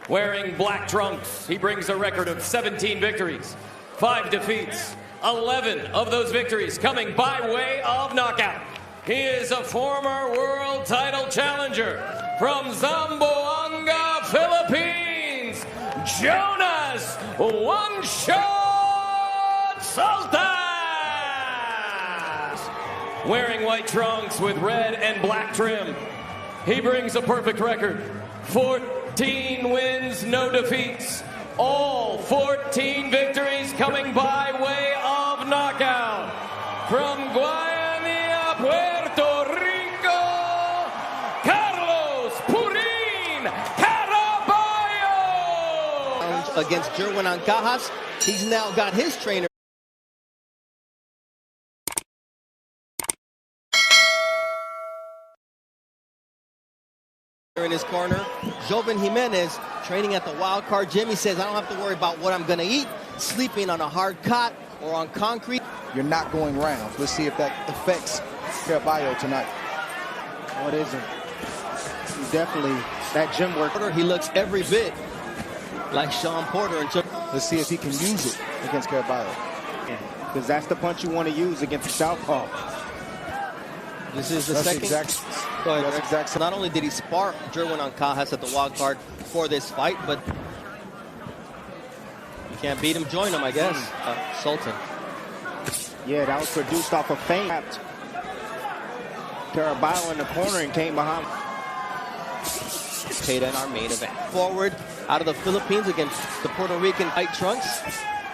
Wearing black trunks, he brings a record of 17 victories, 5 defeats, 11 of those victories coming by way of knockout. He is a former world title challenger from Zamboanga, Philippines, Jonas One Shot Sultan. Wearing white trunks with red and black trim, he brings a perfect record. 14 wins, no defeats. All 14 victories coming by way of knockout. From Guayanilla, Puerto Rico, Carlos Purin Caraballo. Against Jerwin Ancajas, he's now got his trainer in his corner. Joven Jimenez training at the Wild Card Gym. He says, I don't have to worry about what I'm going to eat, sleeping on a hard cot or on concrete. You're not going rounds. Let's see if that affects Caraballo tonight. What is it? He definitely, that gym work. He looks every bit like Sean Porter. Let's see if he can use it against Caraballo. Because that's the punch you want to use against the southpaw. This is the second. Go ahead, that's exact. So not only did he spar Jerwin Ancajas at the wild card for this fight, but you can't beat him, join him, I guess. Sultan. Yeah, that was produced off of feint. Caraballo in the corner and came behind. Paid in our main event. Forward out of the Philippines against the Puerto Rican white trunks.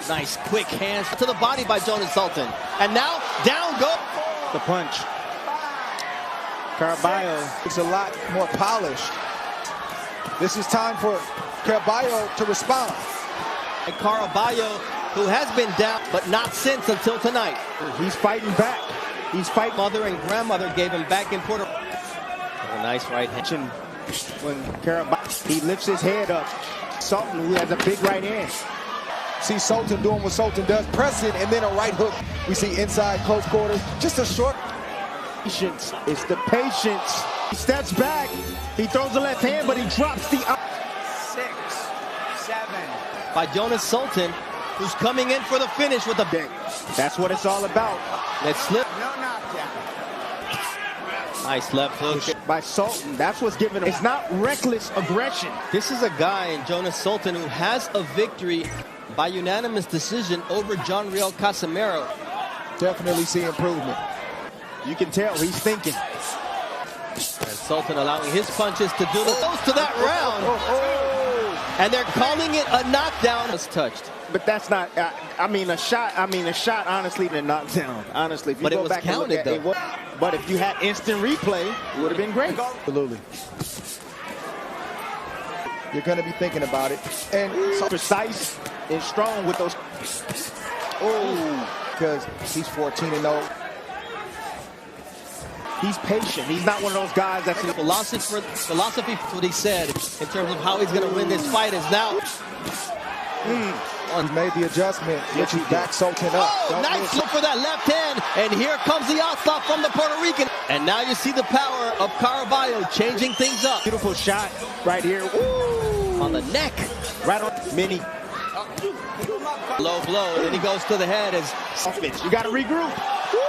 Nice quick hands to the body by Jonas Sultan. And now down go. The punch. Caraballo is a lot more polished. This is time for Caraballo to respond. And Caraballo, who has been down, but not since until tonight. He's fighting back. He's fighting. Mother and grandmother gave him back in Puerto Rico. A nice right hand. When Caraballo, he lifts his head up. Sultan, who has a big right hand. See Sultan doing what Sultan does, pressing and then a right hook. We see inside close quarters, just a short. Patience. It's the patience. He steps back. He throws the left hand, but he drops the 6, 7. By Jonas Sultan, who's coming in for the finish with a big. That's what it's all about. Let's slip. No knockdown. Nice left hook By Sultan. That's what's giving him. It's not reckless aggression. This is a guy in Jonas Sultan who has a victory by unanimous decision over John Riel Casimero. Definitely see improvement. You can tell he's thinking. And Sultan allowing his punches to do close to that round. And they're calling it a knockdown. It's touched. But that's not, I mean, a shot, honestly, the knockdown. Honestly, if you go back and look at it, but if you had instant replay, it would have been great. Absolutely. You're going to be thinking about it. And so precise and strong with those. Oh, because he's 14-0. He's patient. He's not one of those guys that's philosophy for what he said in terms of how he's going to win this fight is now. He made the adjustment, which he backed Sultan up. Oh, nice look for that left hand. And here comes the onslaught from the Puerto Rican. And now you see the power of Caraballo changing things up. Beautiful shot right here. Ooh. On the neck. Right on mini. Low blow. Then he goes to the head. You got to regroup. Woo.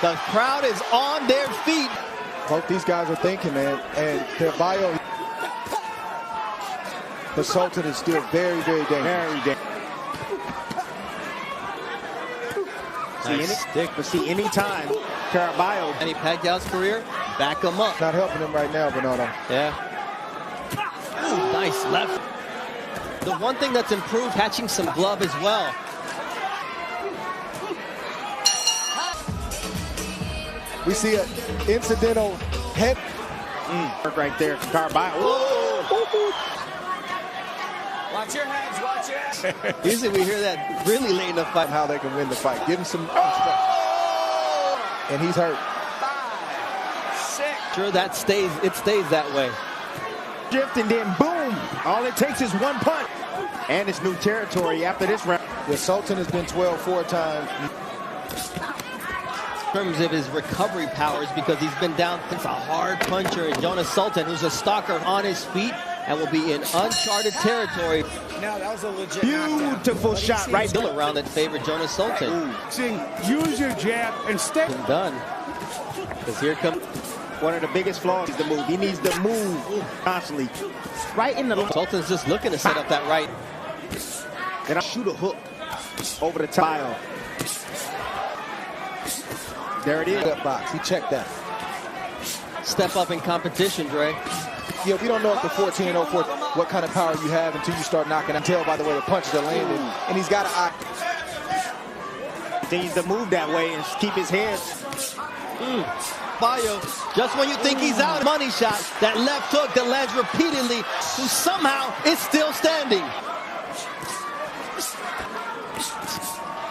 The crowd is on their feet. Both these guys are thinking, man. And Caraballo, the Sultan is still very, very dangerous. Very dangerous. But see, anytime Caraballo. Manny Pacquiao's career, back him up. Not helping him right now, Bernardo. Yeah. Ooh, nice left. The one thing that's improved, catching some glove as well. We see an incidental head. Right there, Caraballo. Watch your heads, watch your heads. Usually we hear that really late in the fight. How they can win the fight. Give him some. And he's hurt. 5, 6. Sure, that stays that way. Shift and then boom. All it takes is one punch. And it's new territory after this round. The Sultan has been 12 4 times. In terms of his recovery powers, because he's been down. It's a hard puncher. And Jonas Sultan, who's a stalker on his feet, and will be in uncharted territory. Now that was a legit beautiful shot right still around that favored Jonas Sultan. Use your jab and stay. Done. Because here comes one of the biggest flaws is the move. He needs to move constantly. Right in the Sultan's just looking to set up that right. Then I'll shoot a hook over the tile. There it is. That box. He checked that. Step up in competition, Dre. Yeah, we don't know if the 14-0 what kind of power you have until you start knocking out. Tell by the way the punches are landing. And he's got to He needs to move that way and keep his head. Bayo, just when you think he's out, money shot, that left hook that lands repeatedly, who somehow is still standing.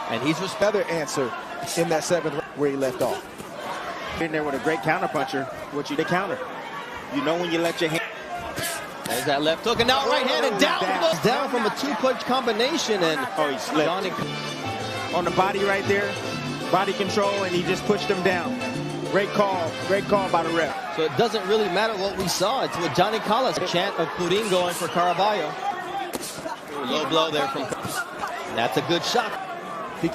And he's just another answer in that 7th where he left off. In there with a great counterpuncher, what you counter. You know when you let your hand. There's that left hook, and now right hand and down from a 2-punch combination, and he slipped. On the body right there, body control, and he just pushed him down. Great call by the ref. So it doesn't really matter what we saw. It's what Johnny Collis, a chant of Purin going for Caraballo. Low blow there from. That's a good shot. If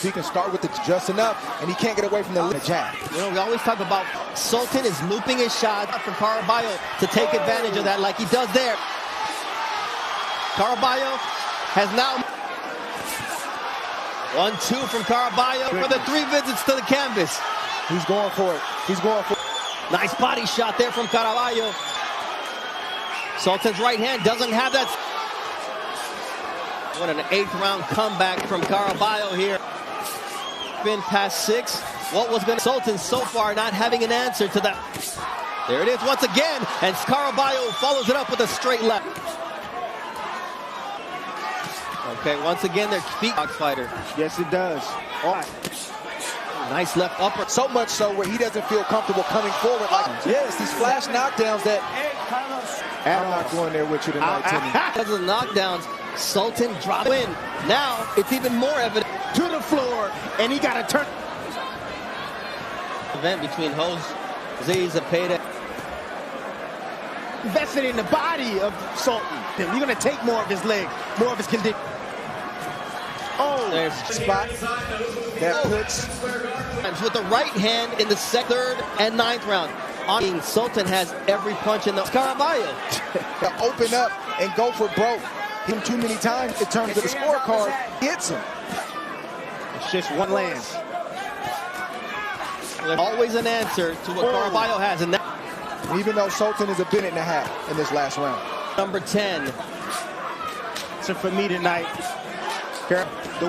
he can start with it just enough, and he can't get away from the jab. You know, we always talk about Sultan is looping his shot for Caraballo to take advantage of that like he does there. Caraballo has now 1-2 from Caraballo for the 3 visits to the canvas. He's going for it. He's going for it. Nice body shot there from Caraballo. Sultan's right hand doesn't have that. What an 8th round comeback from Caraballo here. Been past 6. What was going to Sultan so far not having an answer to that. There it is once again, and Caraballo follows it up with a straight left. Okay, once again, their feet box fighter. Yes, it does. All right. Nice left upper. So much so where he doesn't feel comfortable coming forward. Like, yes, these flash knockdowns that I'm not going there with you tonight, Timmy. Because of the knockdowns, Sultan dropped in. Now, it's even more evident. To the floor, and he got to turn. Event between Jose Zepeda. Invested in the body of Sultan. You're going to take more of his leg, more of his condition. Oh, there's spot that puts with the right hand in the 3rd and 9th round. Sultan has every punch in the Caraballo. Open up and go for broke. Him too many times in terms of the scorecard, hits him. It's just one land. There's always an answer to what Caraballo has, and that. Even though Sultan is a minute and a half in this last round. Number 10. So for me tonight, the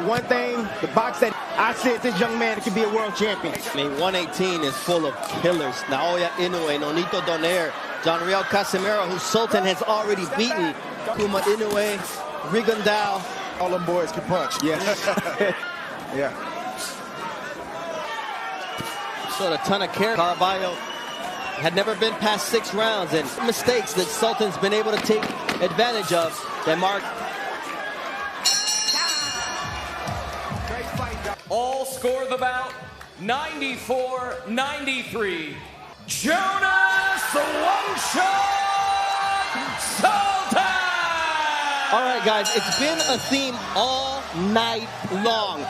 one thing, the box that I said this young man could be a world champion. I mean, 118 is full of killers. Naoya Inoue, Nonito Donaire, John Riel Casimiro, who Sultan has already beaten. Kuma Inoue, Rigondao. All them boys can punch. Yes. Yeah. Showed a ton of care. Caraballo had never been past 6 rounds, and mistakes that Sultan's been able to take advantage of. That mark. All score the bout 94-93. Jonas Sultan! All right, guys, it's been a theme all night long.